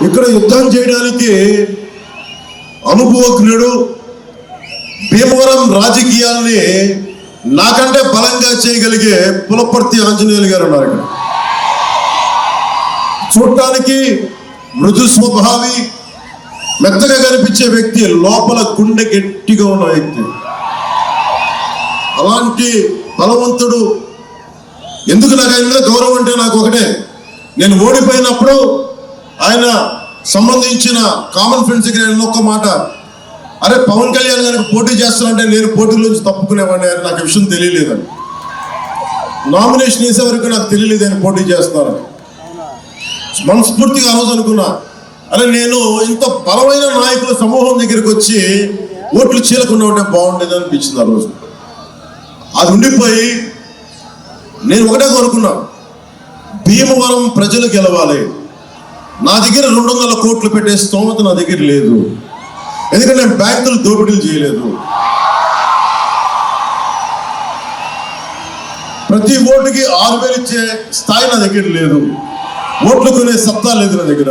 ఇక్కడ యుద్ధం చేయడానికి అనుభవజ్ఞుడు, భీమవరం రాజకీయాల్ని నాకంటే బలంగా చేయగలిగే పులపర్తి ఆంజనేయులు గారు ఉన్నారు. ఇక్కడ చూడటానికి మృదు స్వభావి, మెత్తగా కనిపించే వ్యక్తి, లోపల గుండె గట్టిగా ఉన్న వ్యక్తి. అలాంటి బలవంతుడు. ఎందుకు నాకు ఆయన మీద గౌరవం అంటే నాకు ఒకటే, నేను ఓడిపోయినప్పుడు ఆయన సంబంధించిన కామన్ ఫ్రెండ్స్కి నేను ఒక్క మాట, అరే పవన్ కళ్యాణ్ గారికి పోటీ చేస్తానంటే నేను పోటీలోంచి తప్పుకునేవాడిని, నాకు విషయం తెలియలేదని. నామినేషన్ వేసే వరకు నాకు తెలియలేదు ఆయన పోటీ చేస్తారని. మనస్ఫూర్తిగా ఆ రోజు అనుకున్నా, అరే నేను ఇంత బలమైన నాయకుల సమూహం దగ్గరికి వచ్చి ఓట్లు చీలకుండా ఉంటే బాగుండేది అనిపించింది ఆ రోజు. అది ఉండిపోయి నేను ఒకటే కోరుకున్నా, భీమవరం ప్రజలు గెలవాలి. నా దగ్గర 200 కోట్లు పెట్టే స్తోమత నా దగ్గర లేదు, ఎందుకంటే నేను బ్యాంకులు దోపిడీలు చేయలేదు. ప్రతి ఓటుకి 6,000 ఇచ్చే స్థాయి నా దగ్గర లేదు, ఓట్లు కొనే సత్తా లేదు నా దగ్గర.